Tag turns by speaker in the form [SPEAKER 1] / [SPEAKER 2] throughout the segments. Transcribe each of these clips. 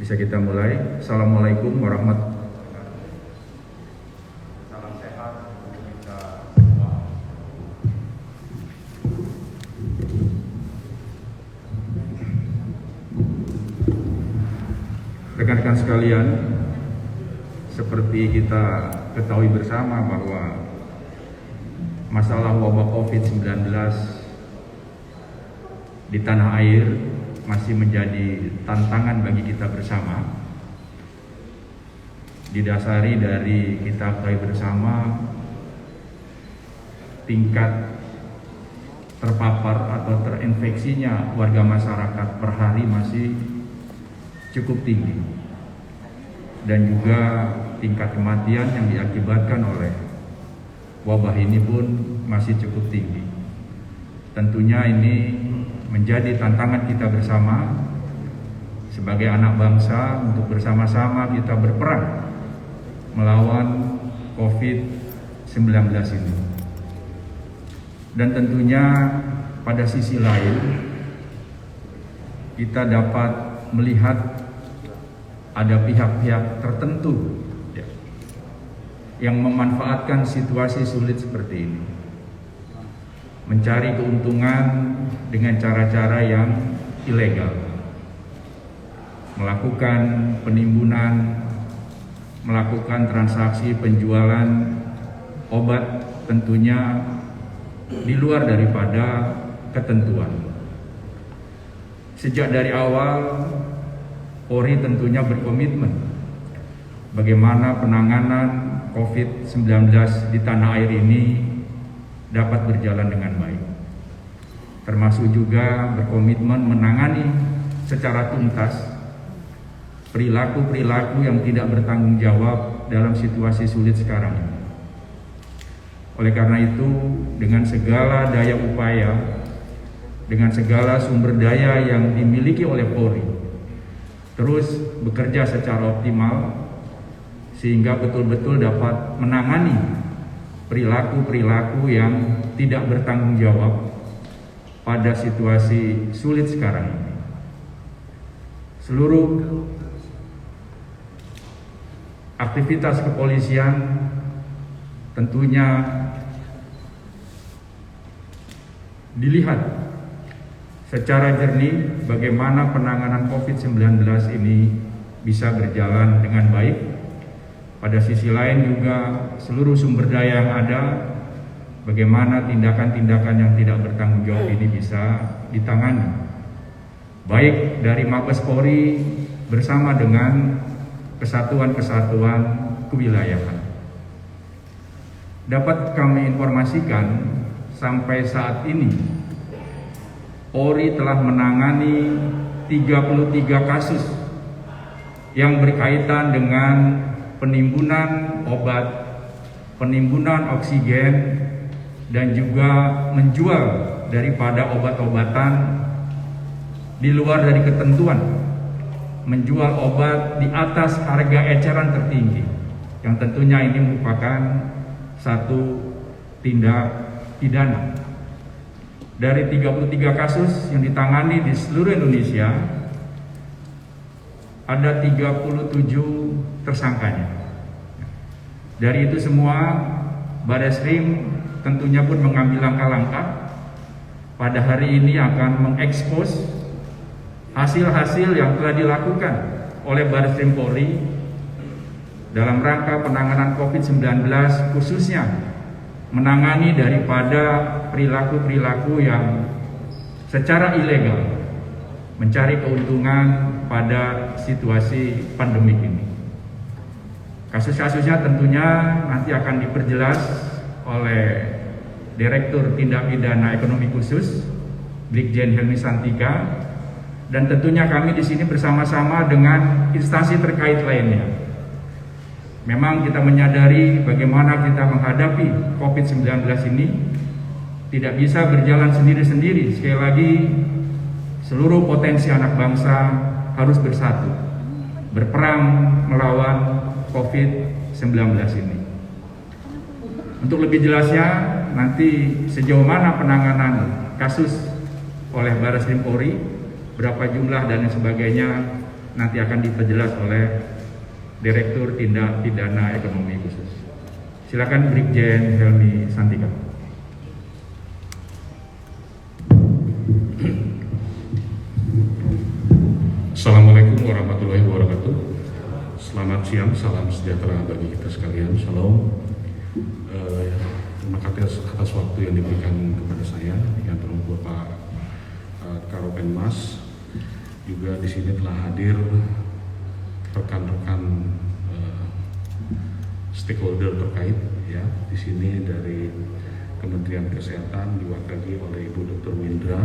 [SPEAKER 1] Bisa kita mulai. Assalamualaikum warahmatullahi wabarakatuh. Salam sehat untuk kita semua. Rekan-rekan sekalian, seperti kita ketahui bersama bahwa masalah wabah COVID-19 di tanah air masih menjadi tantangan bagi kita bersama. Didasari dari kita ketahui bersama tingkat terpapar atau terinfeksinya warga masyarakat per hari masih cukup tinggi, dan juga tingkat kematian yang diakibatkan oleh wabah ini pun masih cukup tinggi. Tentunya ini menjadi tantangan kita bersama sebagai anak bangsa untuk bersama-sama kita berperang melawan COVID-19 ini. Dan tentunya pada sisi lain kita dapat melihat ada pihak-pihak tertentu yang memanfaatkan situasi sulit seperti ini, mencari keuntungan dengan cara-cara yang ilegal, melakukan penimbunan, melakukan transaksi penjualan obat tentunya di luar daripada ketentuan. Sejak dari awal Polri tentunya berkomitmen bagaimana penanganan COVID-19 di tanah air ini dapat berjalan dengan baik, termasuk juga berkomitmen menangani secara tuntas perilaku-perilaku yang tidak bertanggung jawab dalam situasi sulit sekarang ini. Oleh karena itu, dengan segala daya upaya, dengan segala sumber daya yang dimiliki oleh Polri, terus bekerja secara optimal sehingga betul-betul dapat menangani perilaku-perilaku yang tidak bertanggung jawab pada situasi sulit sekarang ini. Seluruh aktivitas kepolisian tentunya dilihat secara jernih bagaimana penanganan COVID-19 ini bisa berjalan dengan baik. Pada sisi lain juga seluruh sumber daya yang ada, bagaimana tindakan-tindakan yang tidak bertanggung jawab ini bisa ditangani, baik dari Mabes Polri bersama dengan kesatuan-kesatuan kewilayahan. Dapat kami informasikan sampai saat ini Polri telah menangani 33 kasus yang berkaitan dengan penimbunan obat, penimbunan oksigen, dan juga menjual daripada obat-obatan di luar dari ketentuan, menjual obat di atas harga eceran tertinggi, yang tentunya ini merupakan satu tindak pidana. Dari 33 kasus yang ditangani di seluruh Indonesia, ada 37 tersangkanya. Dari itu semua, Barreskrim tentunya pun mengambil langkah-langkah pada hari ini akan mengekspos hasil-hasil yang telah dilakukan oleh Barreskrim Polri dalam rangka penanganan COVID-19, khususnya menangani daripada perilaku-perilaku yang secara ilegal mencari keuntungan pada situasi pandemik ini. Kasus-kasusnya tentunya nanti akan diperjelas oleh Direktur Tindak Pidana Ekonomi Khusus Brigjen Helmi Santika, dan tentunya kami di sini bersama-sama dengan instansi terkait lainnya. Memang kita menyadari bagaimana kita menghadapi COVID-19 ini tidak bisa berjalan sendiri-sendiri. Sekali lagi, seluruh potensi anak bangsa harus bersatu, berperang melawan COVID-19 ini. Untuk lebih jelasnya, nanti sejauh mana penanganan kasus oleh Barreskrim Polri, berapa jumlah dan sebagainya, nanti akan diperjelas oleh Direktur Tindak Pidana Ekonomi Khusus. Silakan Brigjen Helmi Santika.
[SPEAKER 2] Assalamualaikum warahmatullahi wabarakatuh. Selamat siang, salam sejahtera bagi kita sekalian. Shalom. Terima kasih atas waktu yang diberikan kepada saya, yang terhormat Bapak Karopenmas. Juga di sini telah hadir rekan-rekan stakeholder terkait, ya. Di sini dari Kementerian Kesehatan diwakili oleh Ibu Dr. Windra,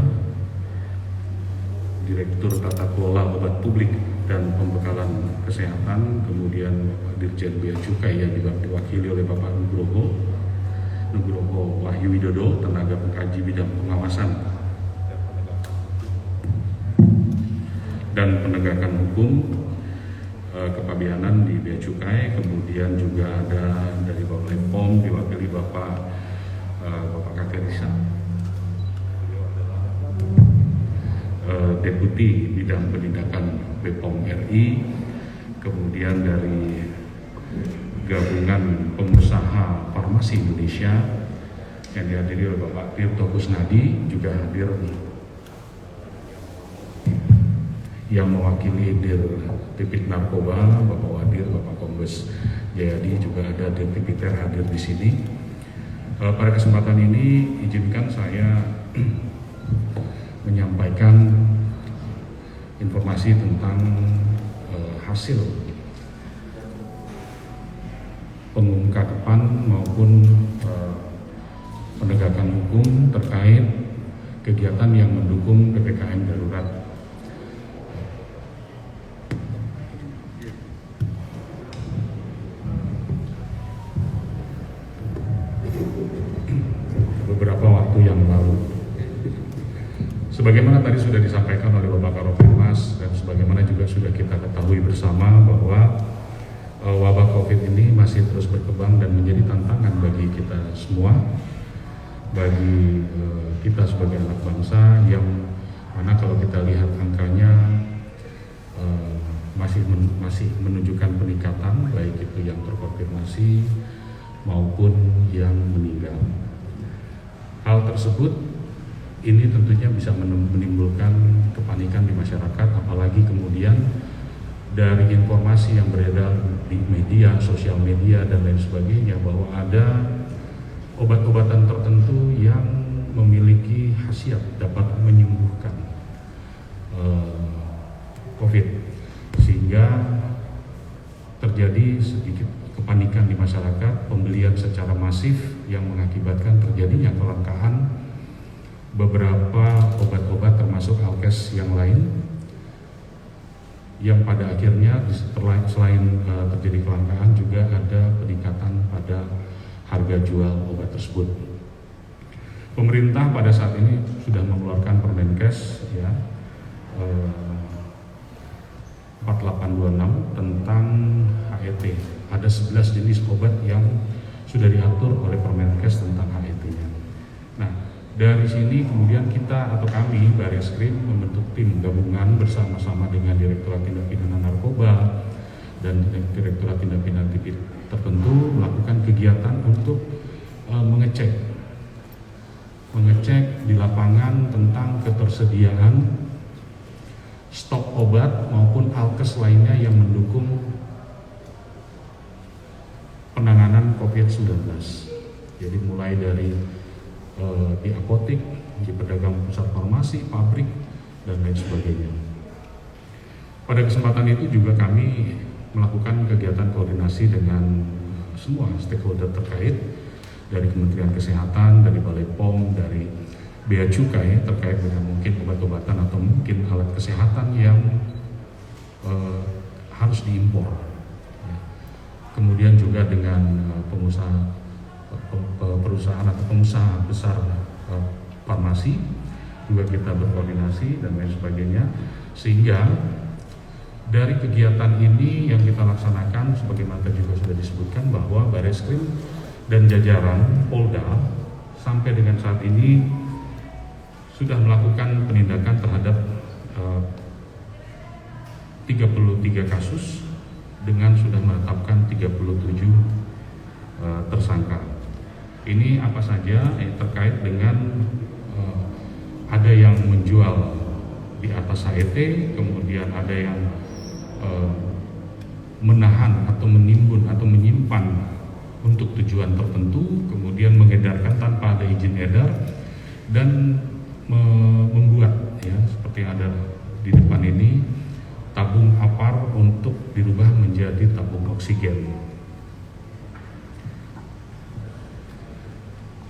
[SPEAKER 2] Direktur Tata Kelola Obat Publik dan Pembekalan Kesehatan, kemudian Bapak Dirjen Bea Cukai yang juga diwakili oleh Bapak Nugroho Wahyu Widodo, tenaga pengkaji bidang pengawasan dan penegakan hukum kepabianan di Bea Cukai, kemudian juga ada dari Bapak POM diwakili Bapak Katerisa, Deputi Bidang Penindakan BPOM RI, kemudian dari Gabungan Pengusaha Farmasi Indonesia yang dihadiri oleh Bapak Tirto Kusnadi, juga hadir yang mewakili Dir Tipik Narkoba, Bapak Wadir, Bapak Kombes Jayadi, juga ada Dir Tipiter hadir di sini. Pada kesempatan ini izinkan saya menyampaikan informasi tentang hasil pengungkapan maupun penegakan hukum terkait kegiatan yang mendukung PPKM darurat. Beberapa waktu yang lalu. Sebagaimana tadi sudah disampaikan oleh Bapak Karopenmas dan sebagaimana juga sudah kita ketahui bersama bahwa wabah COVID ini masih terus berkembang dan menjadi tantangan bagi kita semua, bagi kita sebagai anak bangsa, yang mana kalau kita lihat angkanya masih menunjukkan peningkatan, baik itu yang terkonfirmasi maupun yang meninggal. Hal tersebut ini tentunya bisa menimbulkan kepanikan di masyarakat, apalagi kemudian dari informasi yang beredar di media, sosial media dan lain sebagainya, bahwa ada obat-obatan tertentu yang memiliki khasiat dapat menyembuhkan COVID, sehingga terjadi sedikit kepanikan di masyarakat, pembelian secara masif yang mengakibatkan terjadinya kelangkaan beberapa obat-obat termasuk alkes yang lain, yang pada akhirnya selain terjadi kelangkaan juga ada peningkatan pada harga jual obat tersebut. Pemerintah pada saat ini sudah mengeluarkan Permenkes, ya, 4826 tentang HET. Ada 11 jenis obat yang sudah diatur oleh Permenkes tentang HET-nya. Nah, dari sini kemudian kita atau kami Bareskrim membentuk tim gabungan bersama-sama dengan Direktorat Tindak Pidana Narkoba dan Direktorat Tindak Pidana tertentu melakukan kegiatan untuk mengecek di lapangan tentang ketersediaan stok obat maupun alkes lainnya yang mendukung penanganan COVID-19. Jadi mulai dari di apotik, di pedagang pusat farmasi, pabrik, dan lain sebagainya. Pada kesempatan itu juga kami melakukan kegiatan koordinasi dengan semua stakeholder terkait, dari Kementerian Kesehatan, dari Balai POM, dari Bea Cukai terkait dengan mungkin obat-obatan atau mungkin alat kesehatan yang harus diimpor. Kemudian juga dengan perusahaan atau pengusaha besar farmasi juga kita berkoordinasi dan lain sebagainya, sehingga dari kegiatan ini yang kita laksanakan sebagaimana juga sudah disebutkan bahwa Bareskrim dan jajaran Polda sampai dengan saat ini sudah melakukan penindakan terhadap 33 kasus dengan sudah menetapkan 37 tersangka. Ini apa saja terkait dengan ada yang menjual di atas HET, kemudian ada yang menahan atau menimbun atau menyimpan untuk tujuan tertentu, kemudian mengedarkan tanpa ada izin edar, dan membuat ya seperti yang ada di depan ini tabung APAR untuk dirubah menjadi tabung oksigen.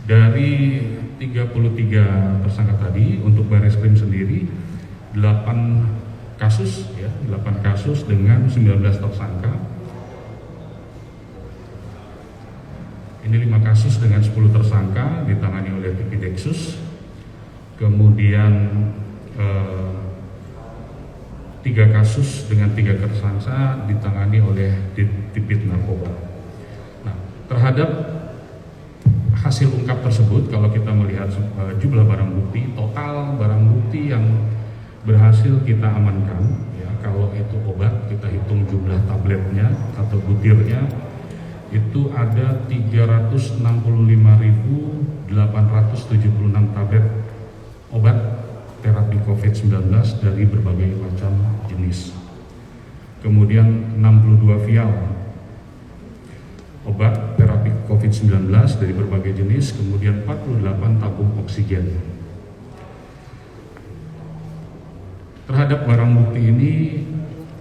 [SPEAKER 2] Dari 33 tersangka tadi, untuk Bareskrim sendiri 8 kasus ya, 8 kasus dengan 19 tersangka. Ini 5 kasus dengan 10 tersangka ditangani oleh Tipidexus. Kemudian 3 kasus dengan 3 tersangka ditangani oleh Tipid Narkoba. Nah, terhadap hasil ungkap tersebut, kalau kita melihat jumlah barang bukti, total barang bukti yang berhasil kita amankan, ya, kalau itu obat kita hitung jumlah tabletnya atau butirnya, itu ada 365.876 tablet obat terapi COVID-19 dari berbagai macam jenis. Kemudian 62 vial obat terapi COVID-19 dari berbagai jenis, kemudian 48 tabung oksigen. Terhadap barang bukti ini,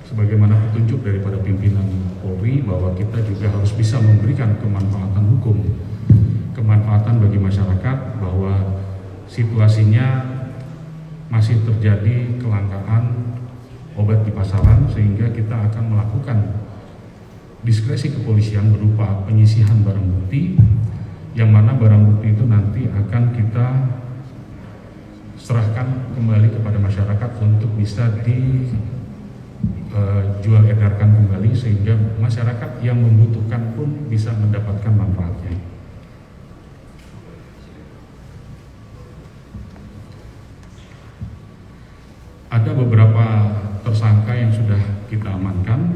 [SPEAKER 2] sebagaimana petunjuk daripada pimpinan Polri, bahwa kita juga harus bisa memberikan kemanfaatan hukum, kemanfaatan bagi masyarakat, bahwa situasinya masih terjadi kelangkaan obat di pasaran, sehingga kita akan melakukan diskresi kepolisian berupa penyisihan barang bukti, yang mana barang bukti itu nanti akan kita serahkan kembali kepada masyarakat untuk bisa dijual edarkan kembali, sehingga masyarakat yang membutuhkan pun bisa mendapatkan manfaatnya. Ada beberapa tersangka yang sudah kita amankan,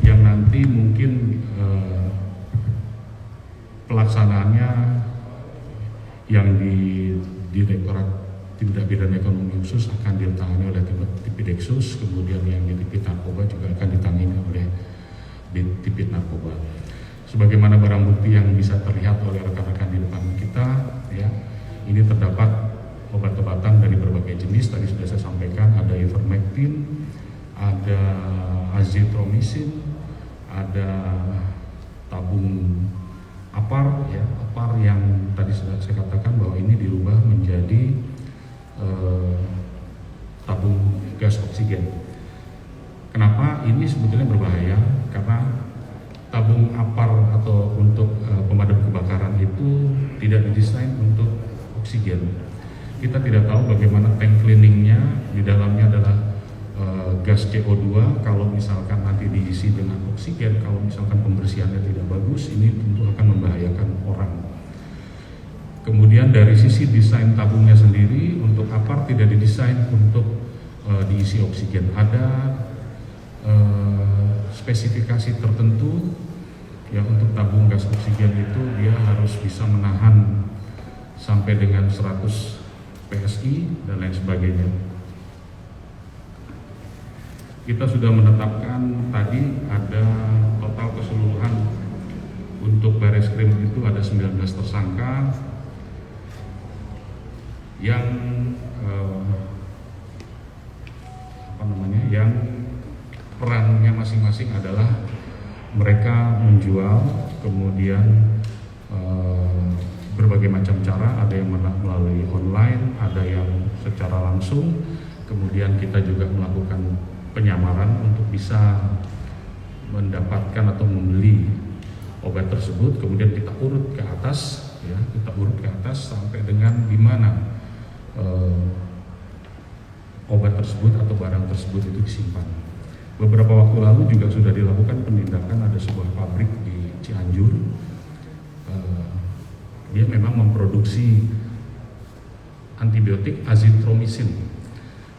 [SPEAKER 2] yang nanti mungkin pelaksanaannya yang di Direktorat Tindak Pidana Ekonomi Khusus akan ditangani oleh Tipidexus, kemudian yang di Tipid Narkoba juga akan ditangani oleh Tipid Narkoba. Sebagaimana barang bukti yang bisa terlihat oleh rekan-rekan di depan kita, ya, ini terdapat obat-obatan dari berbagai jenis. Tadi sudah saya sampaikan, ada ivermectin, ada azithromycin, ada tabung APAR, ya, APAR yang tadi sudah saya katakan bahwa ini dirubah menjadi tabung gas oksigen. Kenapa ini sebetulnya berbahaya? Karena tabung APAR atau untuk pemadam kebakaran itu tidak didesain untuk oksigen. Kita tidak tahu bagaimana tank cleaningnya, di dalamnya adalah gas CO2. Kalau misalkan nanti diisi dengan oksigen, kalau misalkan pembersihannya tidak bagus, ini tentu akan membahayakan orang. Kemudian dari sisi desain tabungnya sendiri, untuk APAR tidak didesain untuk diisi oksigen. Ada spesifikasi tertentu ya, untuk tabung gas oksigen itu dia harus bisa menahan sampai dengan 100 PSI dan lain sebagainya. Kita sudah menetapkan tadi ada total keseluruhan untuk Bareskrim itu ada 19 tersangka yang yang perannya masing-masing adalah mereka menjual, kemudian berbagai macam cara, ada yang melalui online, ada yang secara langsung, kemudian kita juga melakukan penyamaran untuk bisa mendapatkan atau membeli obat tersebut, kemudian kita urut ke atas, ya, kita urut ke atas sampai dengan di mana obat tersebut atau barang tersebut itu disimpan. Beberapa waktu lalu juga sudah dilakukan penindakan, ada sebuah pabrik di Cianjur. Dia memang memproduksi antibiotik azithromycin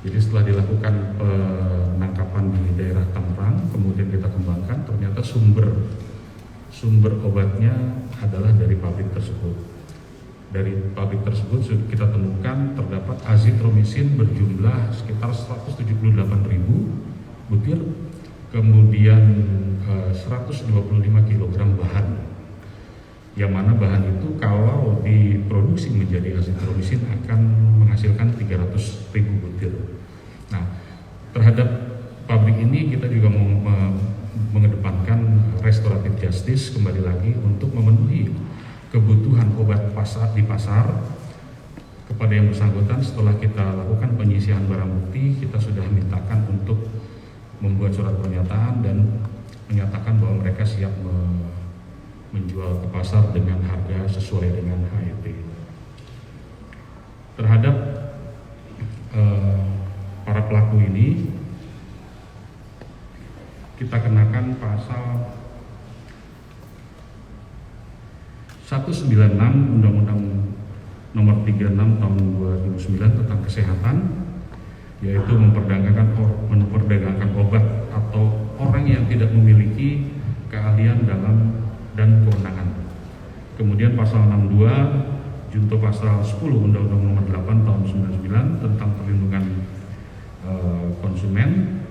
[SPEAKER 2] Jadi setelah dilakukan penangkapan di daerah Tangerang, kemudian kita kembangkan, ternyata sumber obatnya adalah dari pabrik tersebut. Dari pabrik tersebut kita temukan terdapat azitromisin berjumlah sekitar 178.000 butir, kemudian 125 kg bahan, yang mana bahan itu kalau diproduksi menjadi azitromisin akan menghasilkan 300.000 butir. Nah, terhadap pabrik ini kita juga mengedepankan restoratif justice kembali lagi untuk memenuhi kebutuhan obat di pasar kepada yang bersangkutan. Setelah kita lakukan penyisihan barang bukti, kita sudah mintakan untuk membuat surat pernyataan dan menyatakan bahwa mereka siap menjual ke pasar dengan harga sesuai dengan HET. Terhadap para pelaku ini kita kenakan pasal 196 Undang-Undang Nomor 36 Tahun 2009 tentang kesehatan, yaitu memperdagangkan obat atau orang yang tidak memiliki keahlian dalam dan kewenangan. Kemudian pasal 62 junto pasal 10 Undang-Undang Nomor 8 Tahun 99 tentang perlindungan konsumen,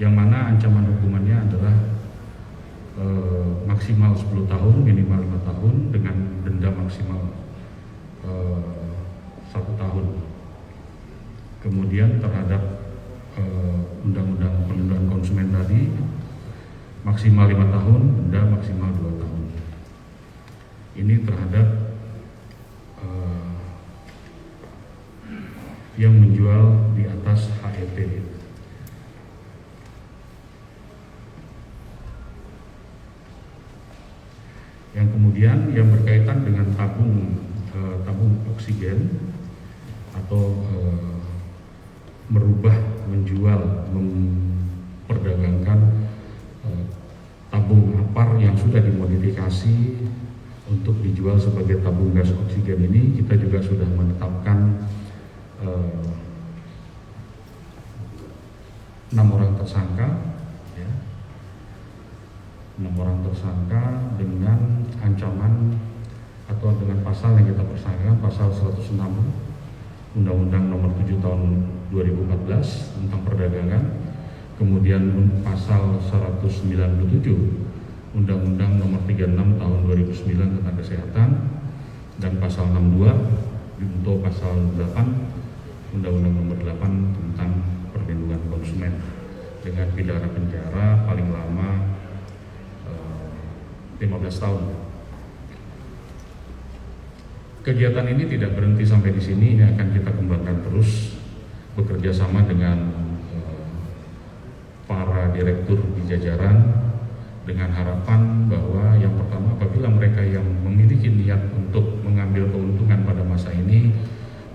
[SPEAKER 2] yang mana ancaman hukumannya adalah maksimal 10 tahun, minimal 5 tahun dengan denda maksimal 1 tahun. Kemudian terhadap Undang-Undang Perlindungan Konsumen tadi maksimal 5 tahun, denda maksimal 2 tahun. Ini terhadap yang menjual di atas HET. Yang kemudian yang berkaitan dengan tabung oksigen atau memperdagangkan tabung apar yang sudah dimodifikasi untuk dijual sebagai tabung gas oksigen ini, kita juga sudah menetapkan 6 orang tersangka, ya. 6 orang tersangka dengan ancaman atau dengan pasal yang kita persangkakan, pasal 106 Undang-Undang Nomor 7 Tahun 2014 tentang perdagangan, kemudian pasal 197 Undang-Undang Nomor 36 Tahun 2009 tentang kesehatan, dan pasal 62 untuk pasal 8 Undang-Undang Nomor 8 tentang perlindungan konsumen dengan pidana penjara paling lama 15 tahun. Kegiatan ini tidak berhenti sampai di sini, ini akan kita kembangkan terus bekerja sama dengan para direktur di jajaran, dengan harapan bahwa yang pertama, apabila mereka yang memiliki niat untuk mengambil keuntungan pada masa ini,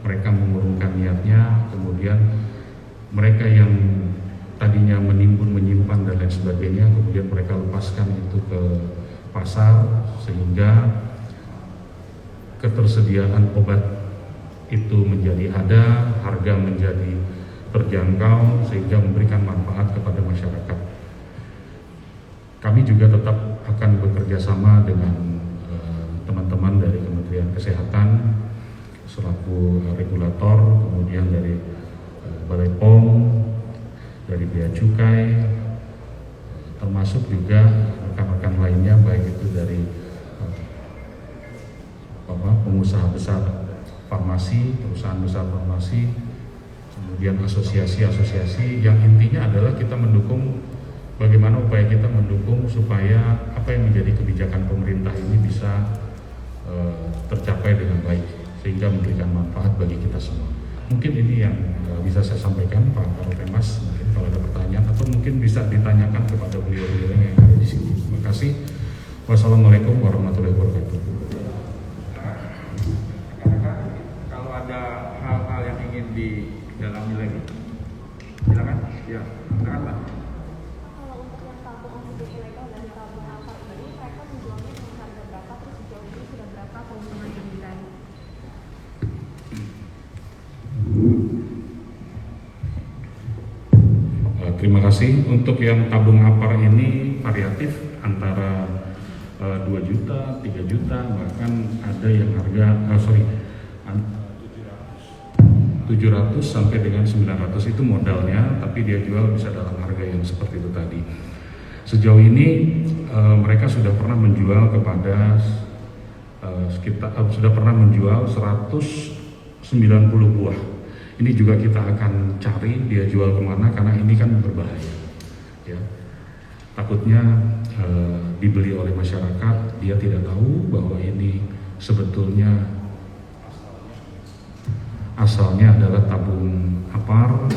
[SPEAKER 2] mereka mengurungkan niatnya, kemudian mereka yang tadinya menimbun, menyimpan dan lain sebagainya, kemudian mereka lepaskan itu ke pasar sehingga ketersediaan obat itu menjadi ada, harga menjadi terjangkau sehingga memberikan manfaat kepada masyarakat. Kami juga tetap akan bekerja sama dengan teman-teman dari Kementerian Kesehatan selaku regulator, kemudian dari Balai POM, dari Bea Cukai, termasuk juga rekan-rekan lainnya, baik itu dari pengusaha besar farmasi, perusahaan besar farmasi, kemudian asosiasi-asosiasi, yang intinya adalah kita mendukung, bagaimana upaya kita mendukung supaya apa yang menjadi kebijakan pemerintah ini bisa tercapai dengan baik sehingga memberikan manfaat bagi kita semua. Mungkin ini yang bisa saya sampaikan, Pak Karopenmas. Mungkin kalau ada pertanyaan atau mungkin bisa ditanyakan kepada beliau-beliau yang ada di sini. Terima kasih. Wassalamualaikum warahmatullahi wabarakatuh.
[SPEAKER 1] Kalau ada hal-hal yang ingin didalami lagi, silakan. Ya, silakan Pak.
[SPEAKER 3] Kalau untuk yang tabung oksigen ilegal dan tabung apar ini, mereka menjualnya dengan harga berapa? Terus sejauh ini sudah berapa keuntungan yang diraih?
[SPEAKER 2] kasih. Untuk yang tabung APAR ini variatif antara 2 juta, 3 juta, bahkan ada yang harga 700 sampai dengan 900 itu modalnya, tapi dia jual bisa dalam harga yang seperti itu tadi. Sejauh ini mereka sudah pernah menjual kepada sudah pernah menjual 190 buah. Ini juga kita akan cari dia jual kemana, karena ini kan berbahaya, ya. Takutnya dibeli oleh masyarakat, dia tidak tahu bahwa ini sebetulnya asalnya adalah tabung APAR,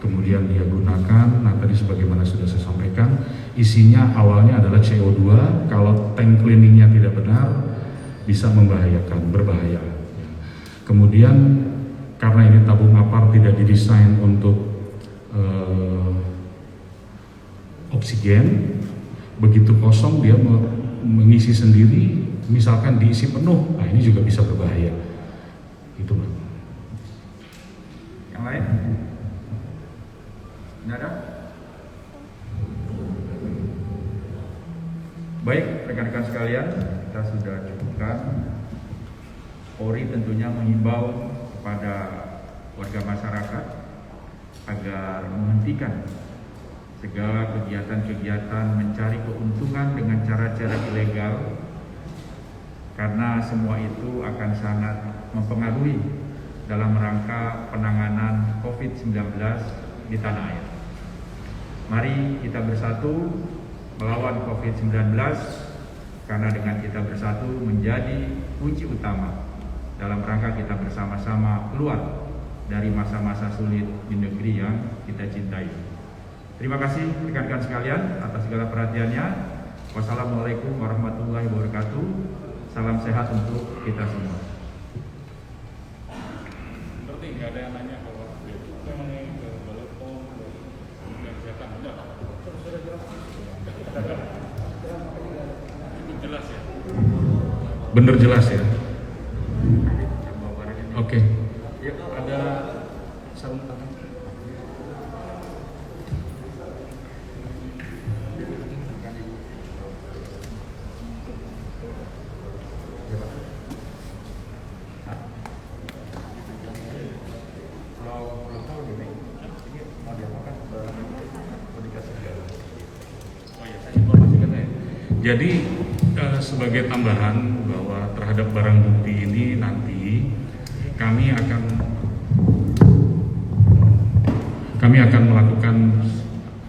[SPEAKER 2] kemudian dia gunakan. Nah, tadi sebagaimana sudah saya sampaikan, isinya awalnya adalah CO2. Kalau tank cleaningnya tidak benar, bisa berbahaya. Kemudian karena ini tabung APAR tidak didesain untuk oksigen, begitu kosong dia mengisi sendiri, misalkan diisi penuh, nah ini juga bisa berbahaya. Itu, Mbak.
[SPEAKER 1] Yang lain? Tidak ada? Baik, rekan-rekan sekalian, kita sudah cukupkan. Polri tentunya mengimbau kepada warga masyarakat agar menghentikan segala kegiatan-kegiatan mencari keuntungan dengan cara-cara ilegal, karena semua itu akan sangat mempengaruhi dalam rangka penanganan COVID-19 di tanah air. Mari kita bersatu melawan COVID-19, karena dengan kita bersatu menjadi kunci utama dalam rangka kita bersama-sama keluar dari masa-masa sulit di negeri yang kita cintai. Terima kasih rekan-rekan sekalian atas segala perhatiannya. Wassalamualaikum warahmatullahi wabarakatuh. Salam sehat untuk kita semua.
[SPEAKER 2] Berarti nggak ada yang nanya kalau memang ke Balapom, kemudian kesehatan, udah. Jelas ya? Bener jelas ya? Oke. Ya, ada sarung tangan. Jadi sebagai tambahan bahwa terhadap barang bukti ini nanti kami akan melakukan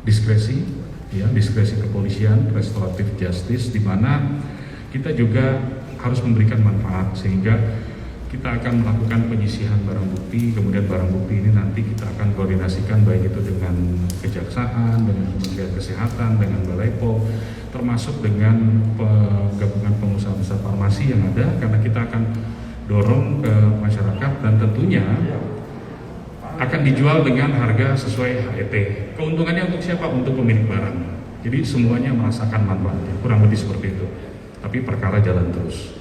[SPEAKER 2] diskresi, ya, diskresi kepolisian, restoratif justice, di mana kita juga harus memberikan manfaat, sehingga kita akan melakukan penyisihan barang bukti. Kemudian barang bukti ini nanti kita akan koordinasikan baik itu dengan Kejaksaan, dengan Kementerian Kesehatan, dengan Balai POM, termasuk dengan gabungan pengusaha besar farmasi yang ada, karena kita akan dorong ke masyarakat dan tentunya akan dijual dengan harga sesuai HET. Keuntungannya untuk siapa? Untuk pemilik barang. Jadi semuanya merasakan manfaatnya, kurang lebih seperti itu. Tapi perkara jalan terus.